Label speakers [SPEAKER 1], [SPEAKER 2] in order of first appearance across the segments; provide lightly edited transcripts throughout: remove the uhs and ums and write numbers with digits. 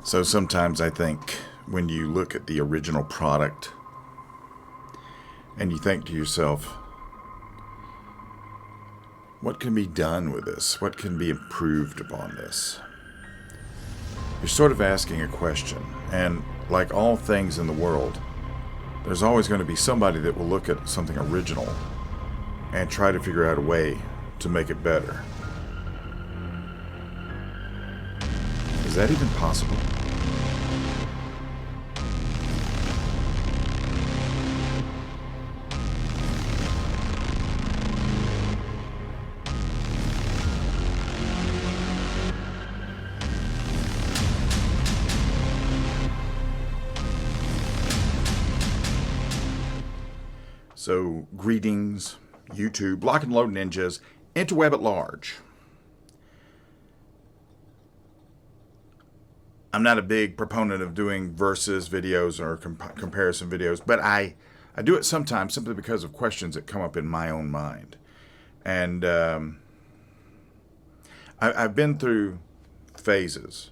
[SPEAKER 1] So sometimes I think when you look at the original product and you think to yourself, what can be done with this? What can be improved upon this? You're sort of asking a question, and like all things in the world, there's always going to be somebody that will look at something original and try to figure out a way to make it better. Is that even possible? So, greetings, YouTube, Lock and Load Ninjas, interweb at large. I'm not a big proponent of doing versus videos or comparison videos, but I do it sometimes simply because of questions that come up in my own mind. And I've been through phases.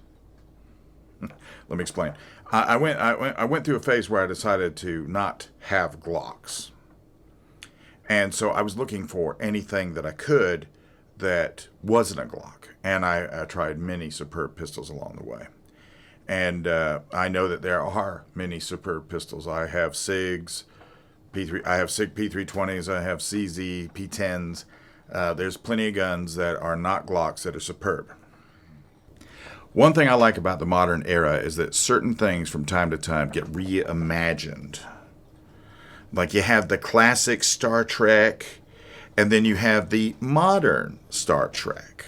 [SPEAKER 1] Let me explain. I went through a phase where I decided to not have Glocks. And so I was looking for anything that I could that wasn't a Glock. And I tried many superb pistols along the way. And I know that there are many superb pistols. I have SIGs, I have SIG P320s, I have CZ P10s. There's plenty of guns that are not Glocks that are superb. One thing I like about the modern era is that certain things from time to time get reimagined. Like you have the classic Star Trek, and then you have the modern Star Trek.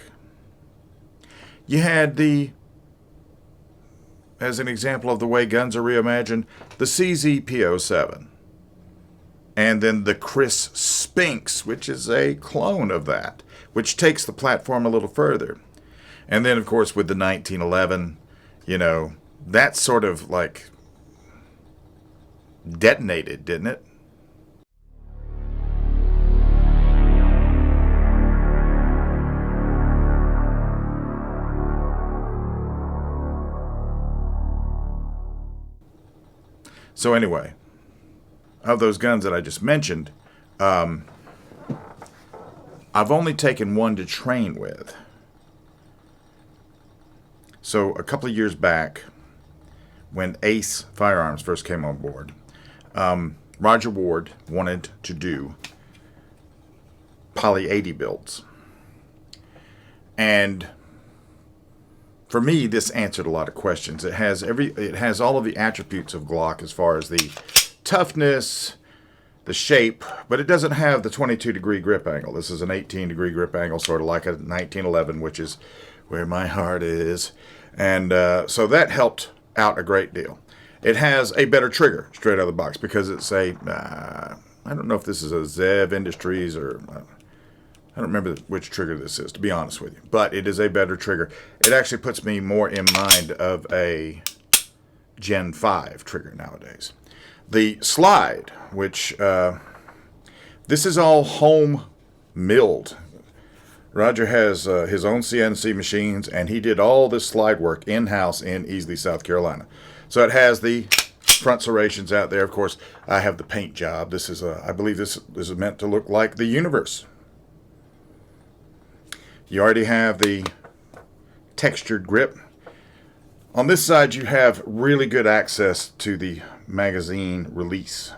[SPEAKER 1] You had as an example of the way guns are reimagined, the CZ P07. And then the Chris Spinks, which is a clone of that, which takes the platform a little further. And then, of course, with the 1911, that sort of like detonated, didn't it? So anyway, of those guns that I just mentioned, I've only taken one to train with. So a couple of years back, when Ace Firearms first came on board, Roger Ward wanted to do Poly 80 builds. And for me, this answered a lot of questions. It has all of the attributes of Glock as far as the toughness, the shape, but it doesn't have the 22-degree grip angle. This is an 18-degree grip angle, sort of like a 1911, which is where my heart is. And so that helped out a great deal. It has a better trigger straight out of the box because it's I don't know if this is a Zev Industries or I don't remember which trigger this is, to be honest with you. But it is a better trigger. It actually puts me more in mind of a Gen 5 trigger nowadays. The slide, which this is all home milled. Roger has his own CNC machines, and he did all this slide work in-house in Easley, South Carolina. So it has the front serrations out there. Of course, I have the paint job. This is, I believe this is meant to look like the universe. You already have the textured grip. On this side, you have really good access to the magazine release.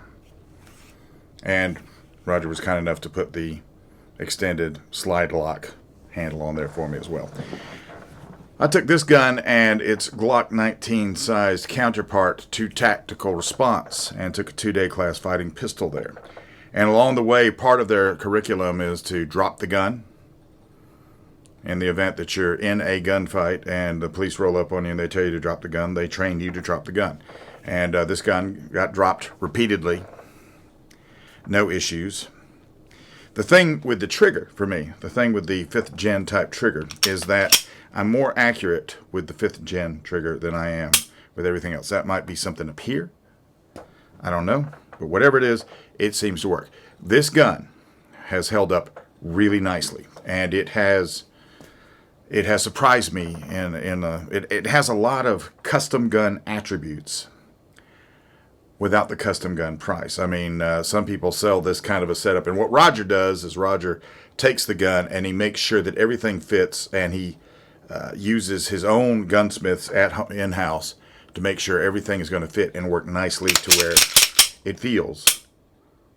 [SPEAKER 1] And Roger was kind enough to put the extended slide lock handle on there for me as well. I took this gun and its Glock 19 sized counterpart to Tactical Response and took a 2-day class fighting pistol there. And along the way, part of their curriculum is to drop the gun. In the event that you're in a gunfight and the police roll up on you and they tell you to drop the gun, they train you to drop the gun. And this gun got dropped repeatedly. No issues. The thing with the trigger, for me, the thing with the 5th gen type trigger is that I'm more accurate with the 5th gen trigger than I am with everything else. That might be something up here. I don't know. But whatever it is, it seems to work. This gun has held up really nicely. And it has it has surprised me, and it has a lot of custom gun attributes without the custom gun price. I mean, some people sell this kind of a setup, and what Roger does is Roger takes the gun and he makes sure that everything fits, and he uses his own gunsmiths in-house to make sure everything is going to fit and work nicely to where it feels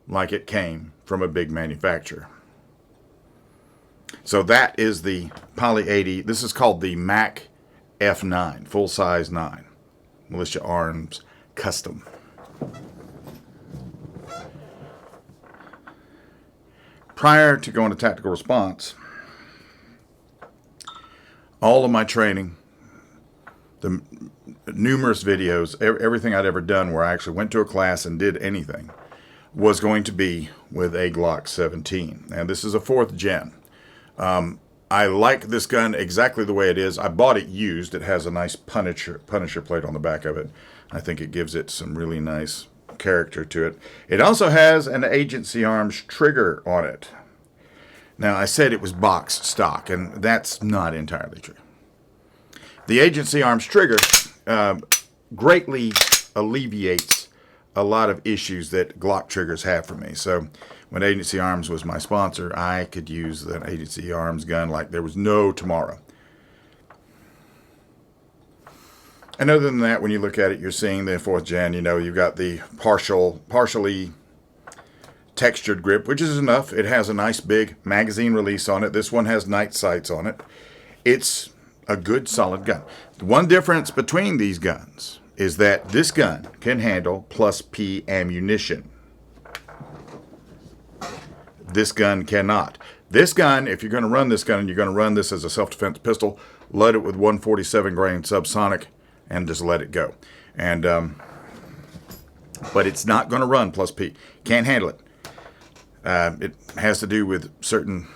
[SPEAKER 1] like it came from a big manufacturer. So that is the Poly 80. This is called the MAC F9, full size 9, Militia Arms Custom. Prior to going to tactical response, all of my training, the numerous videos, everything I'd ever done where I actually went to a class and did anything, was going to be with a Glock 17. And this is a 4th gen. I like this gun exactly the way it is. I bought it used. It has a nice Punisher plate on the back of it. I think it gives it some really nice character to it. It also has an Agency Arms trigger on it. Now, I said it was box stock, and that's not entirely true. The Agency Arms trigger greatly alleviates a lot of issues that Glock triggers have for me. So when Agency Arms was my sponsor, I could use an Agency Arms gun like there was no tomorrow. And other than that, when you look at it, you're seeing the 4th gen. You know, you've got the partially textured grip, which is enough. It has a nice big magazine release on it. This one has night sights on it. It's a good solid gun. The one difference between these guns is that this gun can handle +P ammunition. This gun cannot. This gun, if you're going to run this gun and you're going to run this as a self-defense pistol, load it with 147 grain subsonic and just let it go. And but it's not going to run +P. Can't handle it. It has to do with certain...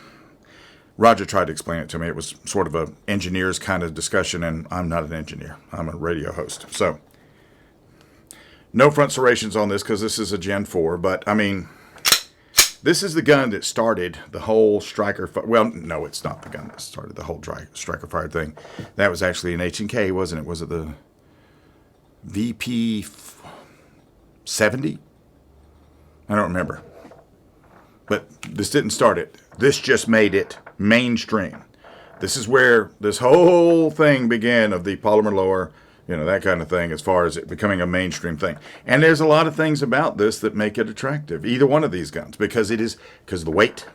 [SPEAKER 1] Roger tried to explain it to me. It was sort of a engineer's kind of discussion, and I'm not an engineer. I'm a radio host. So, no front serrations on this because this is a Gen 4. But, I mean, this is the gun that started the whole striker... Well, no, it's not the gun that started the whole striker fire thing. That was actually an H&K, wasn't it? Was it the VP 70? I don't remember. But this didn't start it. This just made it mainstream. This is where this whole thing began of the polymer lower, you know, that kind of thing, as far as it becoming a mainstream thing. And there's a lot of things about this that make it attractive, either one of these guns, because of the weight,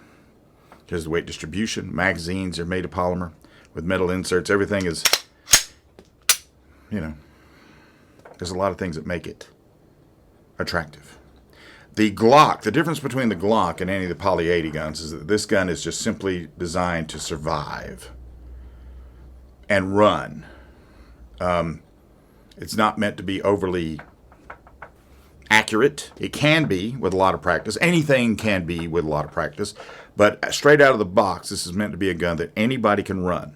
[SPEAKER 1] because of the weight distribution. Magazines are made of polymer with metal inserts. Everything is, you know, there's a lot of things that make it attractive. The Glock, the difference between the Glock and any of the Poly 80 guns is that this gun is just simply designed to survive and run. It's not meant to be overly accurate. It can be with a lot of practice. Anything can be with a lot of practice. But straight out of the box, this is meant to be a gun that anybody can run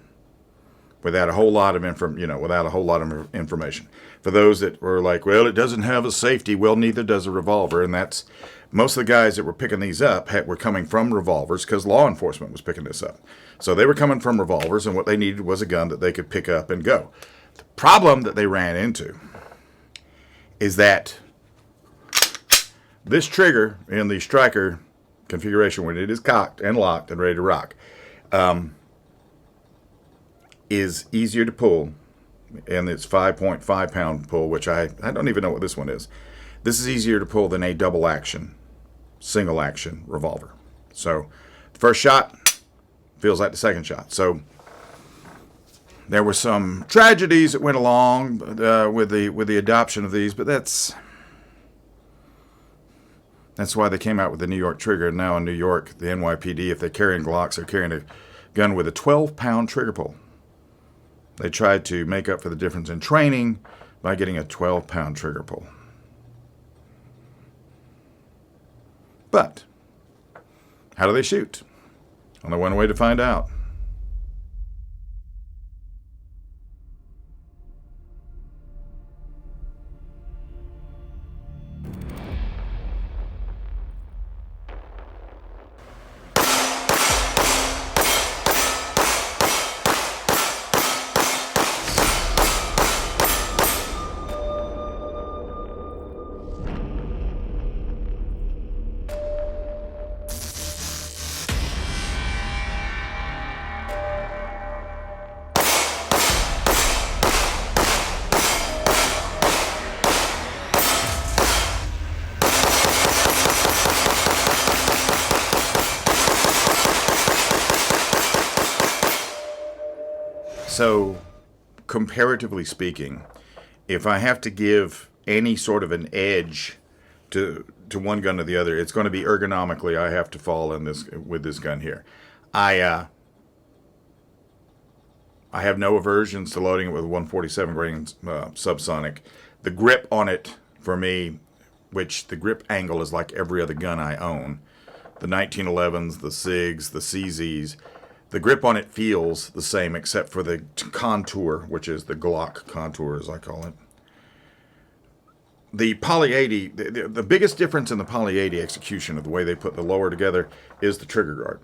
[SPEAKER 1] without a whole lot of information. For those that were like, well, it doesn't have a safety. Well, neither does a revolver. And that's most of the guys that were picking these up were coming from revolvers because law enforcement was picking this up. So they were coming from revolvers, and what they needed was a gun that they could pick up and go. The problem that they ran into is that this trigger in the striker configuration, when it is cocked and locked and ready to rock, is easier to pull, and it's 5.5 pound pull, which I don't even know what this one is. This is easier to pull than a double action, single action revolver. So the first shot feels like the second shot. So there were some tragedies that went along with the adoption of these, but that's why they came out with the New York trigger. And now in New York, the NYPD, if they're carrying Glocks, they're carrying a gun with a 12-pound trigger pull. They tried to make up for the difference in training by getting a 12-pound trigger pull. But how do they shoot? Only one way to find out. So, comparatively speaking, if I have to give any sort of an edge to one gun or the other, it's going to be ergonomically. I have to fall in this with this gun here. I have no aversions to loading it with a 147 grain subsonic. The grip on it, for me, which the grip angle is like every other gun I own, the 1911s, the SIGs, the CZs, the grip on it feels the same except for the contour, which is the Glock contour, as I call it. The Poly 80, the biggest difference in the Poly 80 execution of the way they put the lower together is the trigger guard.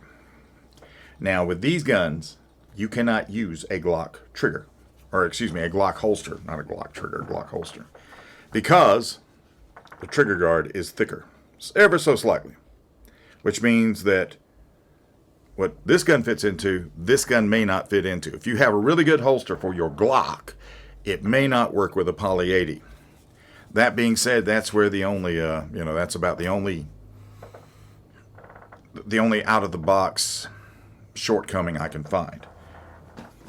[SPEAKER 1] Now, with these guns, you cannot use a Glock trigger, or excuse me, a Glock holster, not a Glock trigger, a Glock holster, because the trigger guard is thicker, ever so slightly, which means that what this gun fits into, this gun may not fit into. If you have a really good holster for your Glock, it may not work with a Poly 80. That being said, that's where the only, that's about the only out of the box shortcoming I can find.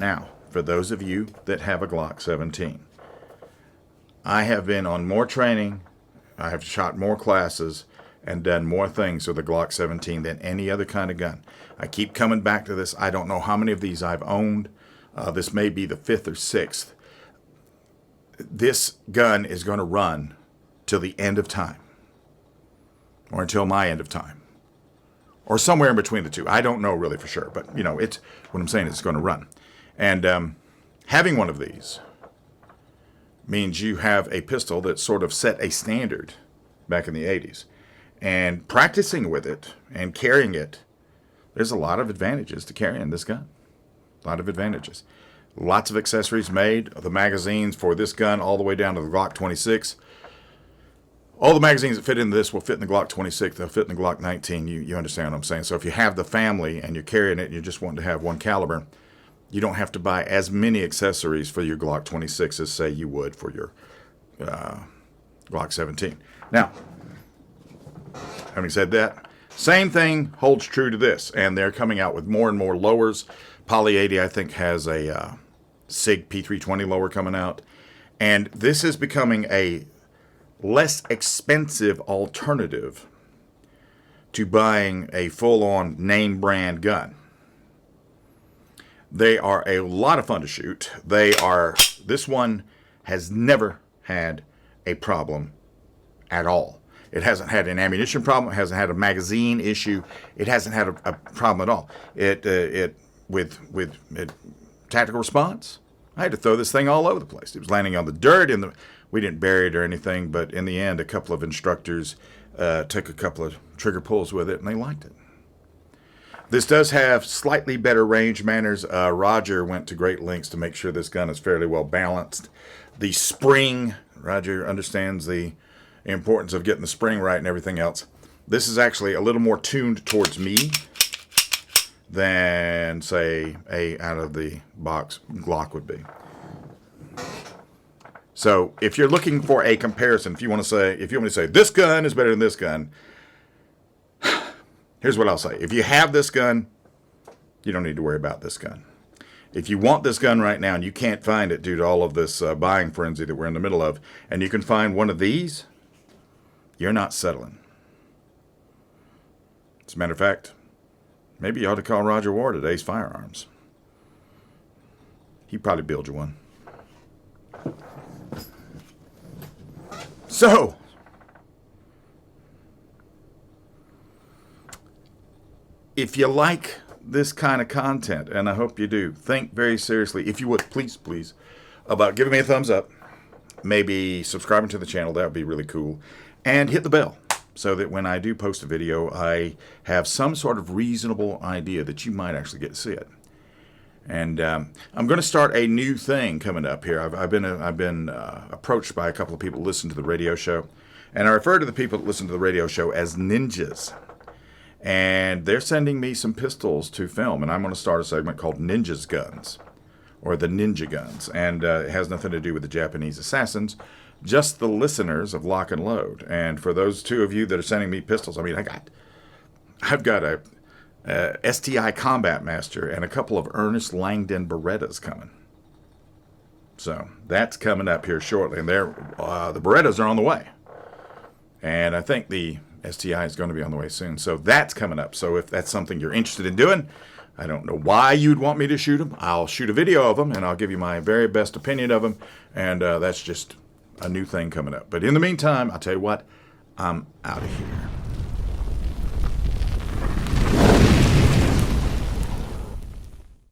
[SPEAKER 1] Now, for those of you that have a Glock 17, I have been on more training, I have shot more classes, and done more things with the Glock 17 than any other kind of gun. I keep coming back to this. I don't know how many of these I've owned. This may be the 5th or 6th. This gun is going to run till the end of time, or until my end of time, or somewhere in between the two. I don't know really for sure, but it's what I'm saying is it's going to run. And having one of these means you have a pistol that sort of set a standard back in the 80s. And practicing with it and carrying it, there's a lot of advantages to carrying this gun. A lot of advantages. Lots of accessories made. The magazines for this gun all the way down to the Glock 26. All the magazines that fit into this will fit in the Glock 26. They'll fit in the Glock 19. You understand what I'm saying? So if you have the family and you're carrying it and you just want to have one caliber, you don't have to buy as many accessories for your Glock 26 as, say, you would for your Glock 17. Now, having said that, same thing holds true to this, and they're coming out with more and more lowers. Poly 80, I think, has a SIG P320 lower coming out, and this is becoming a less expensive alternative to buying a full-on name brand gun. They are a lot of fun to shoot. This one has never had a problem at all. It hasn't had an ammunition problem. It hasn't had a magazine issue. It hasn't had a problem at all. With tactical response, I had to throw this thing all over the place. It was landing on the dirt. We didn't bury it or anything, but in the end, a couple of instructors took a couple of trigger pulls with it, and they liked it. This does have slightly better range manners. Roger went to great lengths to make sure this gun is fairly well balanced. The spring, Roger understands the importance of getting the spring right and everything else. This is actually a little more tuned towards me than, say, a out-of-the-box Glock would be. So if you're looking for a comparison, if you want me to say this gun is better than this gun, here's what I'll say. If you have this gun, you don't need to worry about this gun. If you want this gun right now and you can't find it due to all of this buying frenzy that we're in the middle of, and you can find one of these, you're not settling. As a matter of fact, maybe you ought to call Roger Ward at Ace Firearms. He'd probably build you one. So, if you like this kind of content, and I hope you do, think very seriously, if you would, please, about giving me a thumbs up, maybe subscribing to the channel. That would be really cool. And hit the bell so that when I do post a video, I have some sort of reasonable idea that you might actually get to see it. And I'm going to start a new thing coming up here. I've been approached by a couple of people who listen to the radio show, and I refer to the people that listen to the radio show as ninjas. And they're sending me some pistols to film, and I'm going to start a segment called Ninja's Guns, or the Ninja Guns. And it has nothing to do with the Japanese assassins, just the listeners of Lock and Load. And for those two of you that are sending me pistols, I mean, I've got a STI Combat Master and a couple of Ernest Langdon Berettas coming. So that's coming up here shortly, and the Berettas are on the way, and I think the STI is going to be on the way soon. So that's coming up. So if that's something you're interested in doing, I don't know why you'd want me to shoot them. I'll shoot a video of them, and I'll give you my very best opinion of them, and that's just a new thing coming up. But in the meantime, I'll tell you what, I'm out of here.